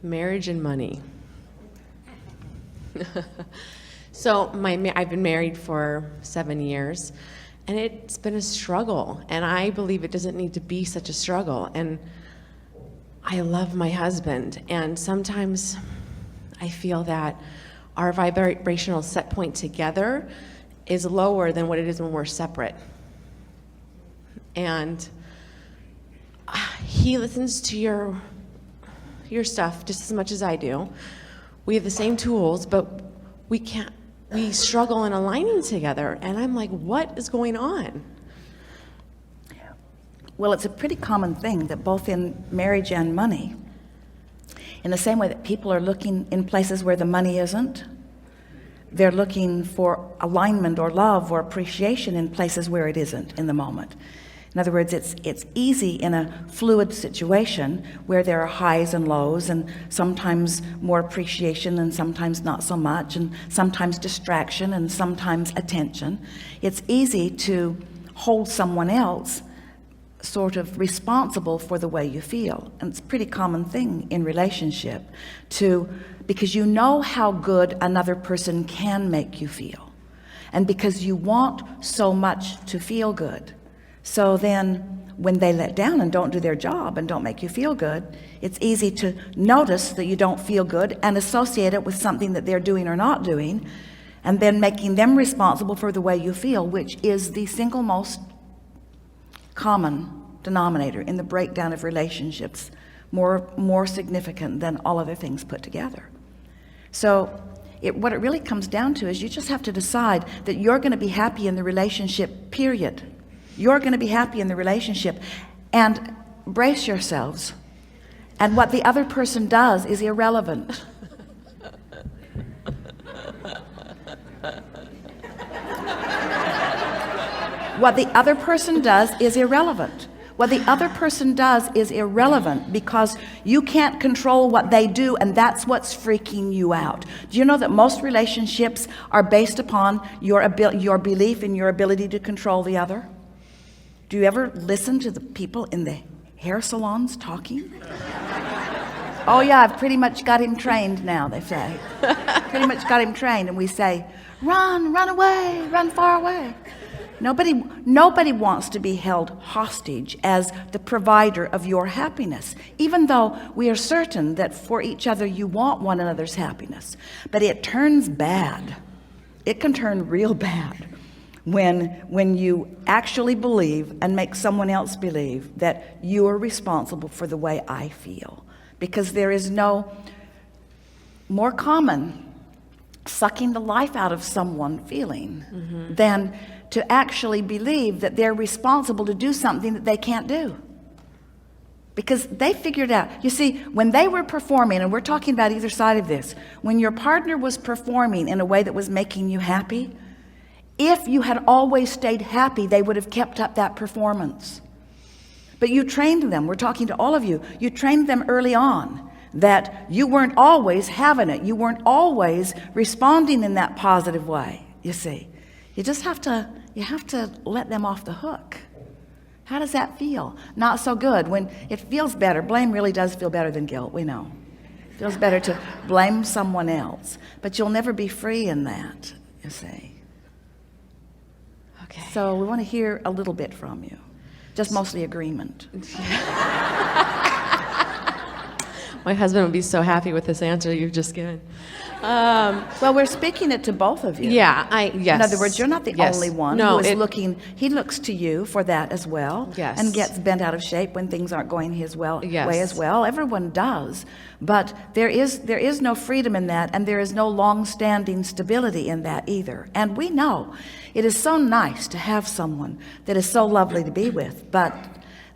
Marriage and money. So I've been married for 7 years, and it's been a struggle, and I believe it doesn't need to be such a struggle. And I love my husband, and sometimes I feel that our vibrational set point together is lower than what it is when we're separate. And he listens to your stuff just as much as I do. We have the same tools, but we struggle in aligning together. And I'm like, what is going on? Well, it's a pretty common thing that both in marriage and money, in the same way that people are looking in places where the money isn't, they're looking for alignment or love or appreciation in places where it isn't in the moment. In other words, it's easy in a fluid situation where there are highs and lows, and sometimes more appreciation and sometimes not so much, and sometimes distraction and sometimes attention. It's easy to hold someone else sort of responsible for the way you feel. And it's a pretty common thing in relationship because you know how good another person can make you feel, and because you want so much to feel good. So then when they let down and don't do their job and don't make you feel good, it's easy to notice that you don't feel good and associate it with something that they're doing or not doing, and then making them responsible for the way you feel, which is the single most common denominator in the breakdown of relationships, more significant than all other things put together. So what it really comes down to is you just have to decide that you're going to be happy in the relationship, period. You're going to be happy in the relationship, and brace yourselves. And what the other person does is irrelevant. What the other person does is irrelevant. What the other person does is irrelevant because you can't control what they do, and that's what's freaking you out. Do you know that most relationships are based upon your belief in your ability to control the other? Do you ever listen to the people in the hair salons talking? Oh yeah, I've pretty much got him trained now, they say. Pretty much got him trained, and we say, run away, run far away. Nobody wants to be held hostage as the provider of your happiness, even though we are certain that for each other you want one another's happiness. But it turns bad. It can turn real bad when you actually believe and make someone else believe that you are responsible for the way I feel. Because there is no more common sucking the life out of someone feeling than to actually believe that they're responsible to do something that they can't do. Because they figured out, you see, when they were performing, and we're talking about either side of this, when your partner was performing in a way that was making you happy, if you had always stayed happy, they would have kept up that performance. But you trained them, we're talking to all of you, you trained them early on that you weren't always having it. You weren't always responding in that positive way, you see. You just have to let them off the hook. How does that feel? Not so good. When it feels better, blame really does feel better than guilt, we know. It feels better to blame someone else. But you'll never be free in that, you see. Okay. So we want to hear a little bit from you. Just mostly agreement. My husband would be so happy with this answer you've just given. Well, we're speaking it to both of you. Yeah, yes. In other words, you're not the only one No, who is looking. He looks to you for that as well. Yes. And gets bent out of shape when things aren't going his Yes. way as well. Everyone does. But there is no freedom in that, and there is no long-standing stability in that either. And we know it is so nice to have someone that is so lovely to be with, but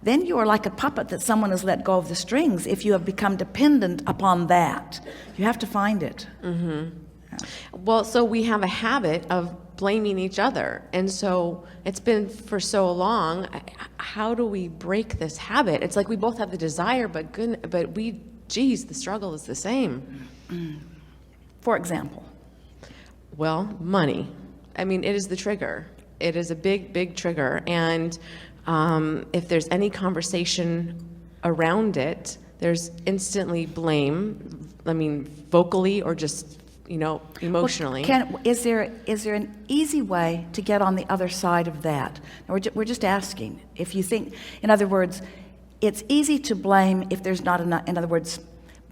then you are like a puppet that someone has let go of the strings if you have become dependent upon that. You have to find it. Yeah. Well, so we have a habit of blaming each other. And so it's been for so long. How do we break this habit? It's like we both have the desire, but the struggle is the same. For example? Well, money. I mean, it is the trigger. It is a big, big trigger. And if there's any conversation around it, there's instantly blame, I mean, vocally or just, emotionally. Is there an easy way to get on the other side of that? Now, we're just asking. If you think, in other words, it's easy to blame if there's not enough, in other words,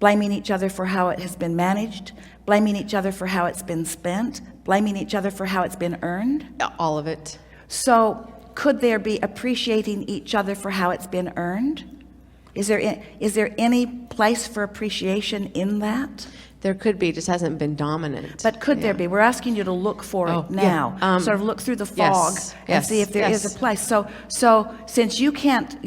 blaming each other for how it has been managed, blaming each other for how it's been spent, blaming each other for how it's been earned. All of it. So could there be appreciating each other for how it's been earned? Is there any place for appreciation in that? There could be, it just hasn't been dominant. But could there be? We're asking you to look for it now. Yeah. Sort of look through the fog and see if there is a place. So since you can't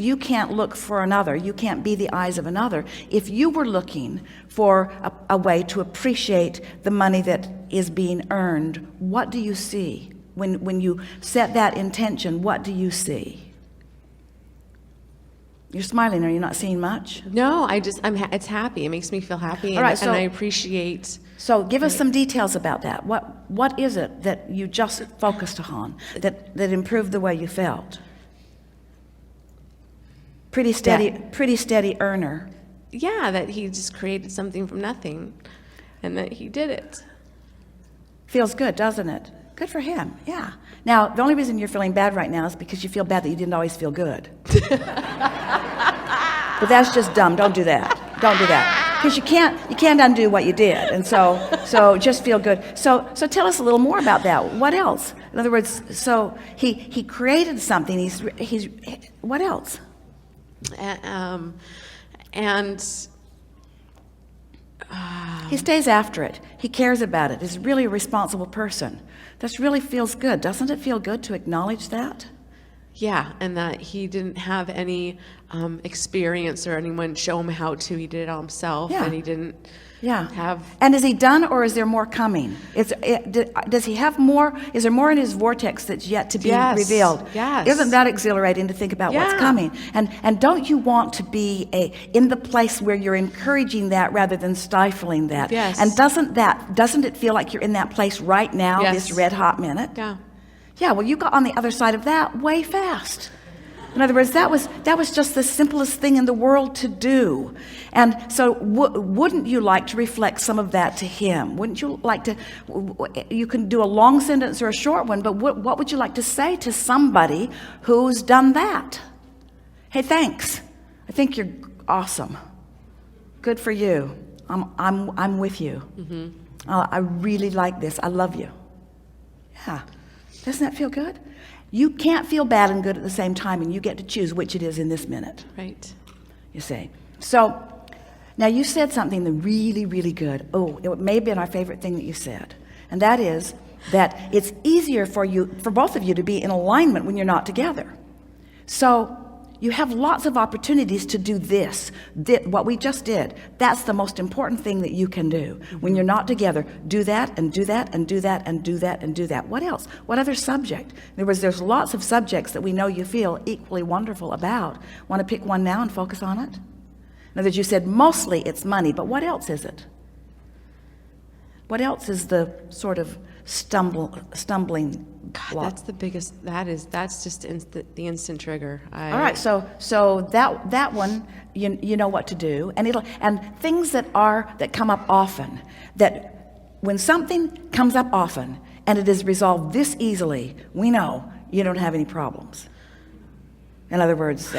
look for another, you can't be the eyes of another. If you were looking for a way to appreciate the money that is being earned, what do you see? When you set that intention, what do you see? You're smiling. Are you not seeing much? No, it's happy. It makes me feel happy, and, All right, so, and I appreciate. So give us some details about that. What is it that you just focused on that improved the way you felt? Pretty steady earner. Yeah, that he just created something from nothing, and that he did it. Feels good, doesn't it? Good for him, yeah. Now, the only reason you're feeling bad right now is because you feel bad that you didn't always feel good. But that's just dumb. Don't do that. Don't do that. Because you can't undo what you did. And so just feel good. So tell us a little more about that. What else? In other words, so he created something. He's what else? He stays after it. He cares about it. He's really a responsible person. That really feels good. Doesn't it feel good to acknowledge that? Yeah, and that he didn't have any experience or anyone show him how to. He did it all himself, and he didn't have... And is he done, or is there more coming? Does he have more? Is there more in his vortex that's yet to be revealed? Yes. Isn't that exhilarating to think about what's coming? And don't you want to be in the place where you're encouraging that rather than stifling that? Yes. And doesn't it feel like you're in that place right now, this red hot minute? Yeah. Yeah, well, you got on the other side of that way fast. In other words, that was just the simplest thing in the world to do. And so wouldn't you like to reflect some of that to him? Wouldn't you like to, you can do a long sentence or a short one, but what would you like to say to somebody who's done that? Hey, thanks. I think you're awesome. Good for you. I'm with you. Mm-hmm. I really like this. I love you. Yeah. Doesn't that feel good? You can't feel bad and good at the same time, and you get to choose which it is in this minute. Right. You see. So now you said something that really, really good. Oh, it may have been our favorite thing that you said. And that is that it's easier for both of you to be in alignment when you're not together. So you have lots of opportunities to do this, what we just did. That's the most important thing that you can do. When you're not together, do that and do that and do that and do that and do that. What else? What other subject? In other words, there's lots of subjects that we know you feel equally wonderful about. Want to pick one now and focus on it? In other words, you said mostly it's money, but what else is it? What else is the sort of stumbling block? That's the biggest. That's just the instant trigger. All right, so that one, you know what to do, and things that come up often. That when something comes up often and it is resolved this easily, we know you don't have any problems. In other words,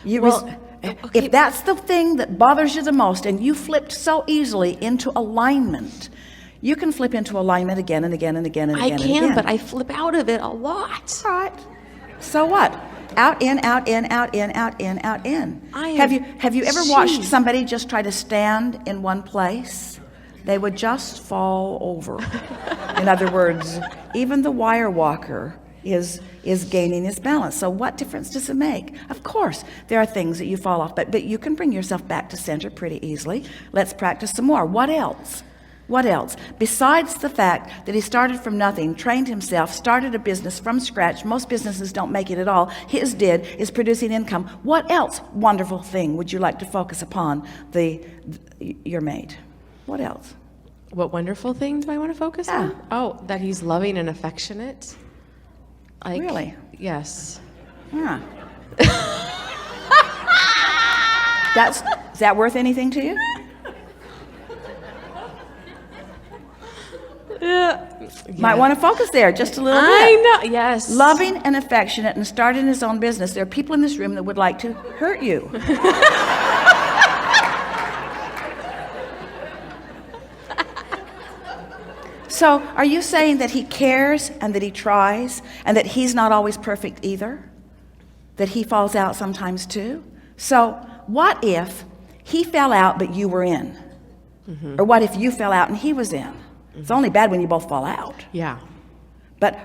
if that's the thing that bothers you the most, and you flipped so easily into alignment. You can flip into alignment again and again and again and again. I can, but I flip out of it a lot. All right. So what? Out, in, out, in, out, in, out, in, out, in. Have you ever watched somebody just try to stand in one place? They would just fall over. In other words, even the wire walker is gaining his balance. So what difference does it make? Of course, there are things that you fall off, but you can bring yourself back to center pretty easily. Let's practice some more. What else? What else? Besides the fact that he started from nothing, trained himself, started a business from scratch. Most businesses don't make it at all. His is producing income. What else wonderful thing would you like to focus upon your mate? What else? What wonderful thing do I want to focus on? Oh, that he's loving and affectionate. Really? Yes. Yeah. Is that worth anything to you? Might want to focus there just a little bit. I know, yes. Loving and affectionate and starting his own business. There are people in this room that would like to hurt you. So are you saying that he cares and that he tries and that he's not always perfect either? That he falls out sometimes too? So what if he fell out but you were in? Or what if you fell out and he was in? It's only bad when you both fall out. Yeah.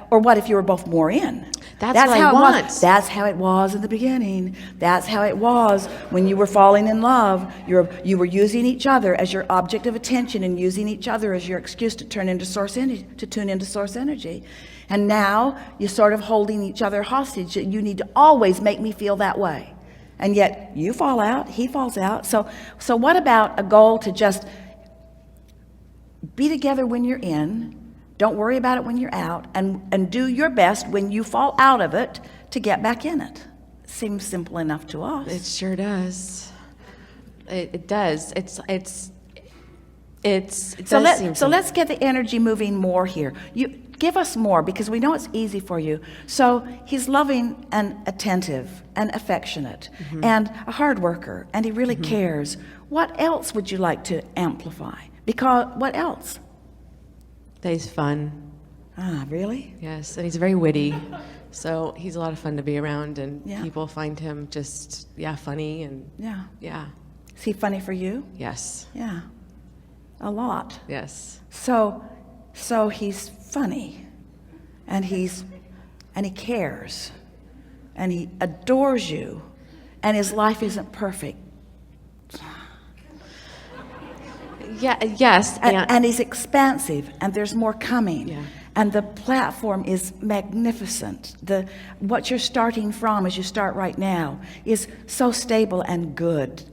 Or what if you were both more in? That's what I how it want. was. That's how it was in the beginning. That's how it was when you were falling in love. You were using each other as your object of attention and using each other as your excuse to tune into source energy. And now you're sort of holding each other hostage. You need to always make me feel that way. And yet you fall out, he falls out. So what about a goal to just be together when you're in? Don't worry about it when you're out, and do your best when you fall out of it to get back in it. Seems simple enough to us. It sure does. It does. So let's get the energy moving more here. You give us more, because we know it's easy for you. So he's loving and attentive and affectionate and a hard worker, and he really cares. What else would you like to amplify? Because what else? That he's fun. Ah, really? Yes, and he's very witty. So he's a lot of fun to be around, and Yeah. people find him just, funny, and Yeah. Is he funny for you? yes, Yeah. A lot. yes. So he's funny, and he cares, and he adores you, and his life isn't perfect. Yeah, yes. And he's expansive, and there's more coming. Yeah. And the platform is magnificent. What you're starting from, as you start right now, is so stable and good.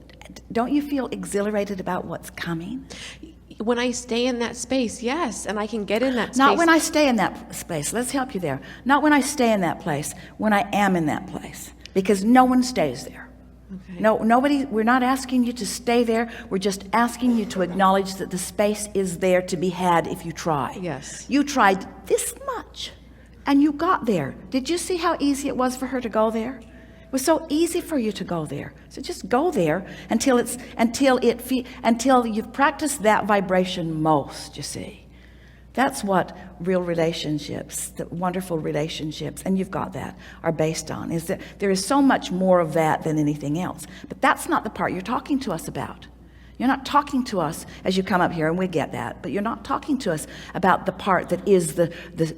Don't you feel exhilarated about what's coming? When I stay in that space, yes, and I can get in that space. Not when I stay in that space. Let's help you there. Not when I stay in that place, when I am in that place. Because no one stays there. Okay. No, nobody, we're not asking you to stay there. We're just asking you to acknowledge that the space is there to be had if you try. Yes. You tried this much and you got there. Did you see how easy it was for her to go there? It was so easy for you to go there. So just go there until you've practiced that vibration most, you see. That's what real relationships, the wonderful relationships, and you've got that, are based on, is that there is so much more of that than anything else. But that's not the part you're talking to us about. You're not talking to us as you come up here, and we get that, but you're not talking to us about the part that is the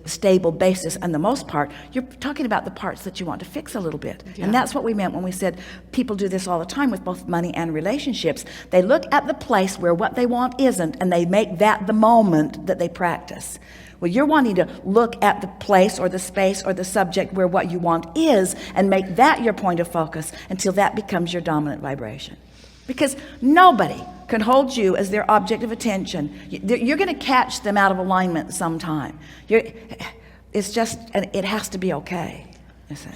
stable basis and the most part. You're talking about the parts that you want to fix a little bit. Yeah. And that's what we meant when we said people do this all the time with both money and relationships. They look at the place where what they want isn't, and they make that the moment that they practice. Well, you're wanting to look at the place or the space or the subject where what you want is, and make that your point of focus until that becomes your dominant vibration. Because nobody can hold you as their object of attention. You're going to catch them out of alignment sometime. It's just, and it has to be okay, you see.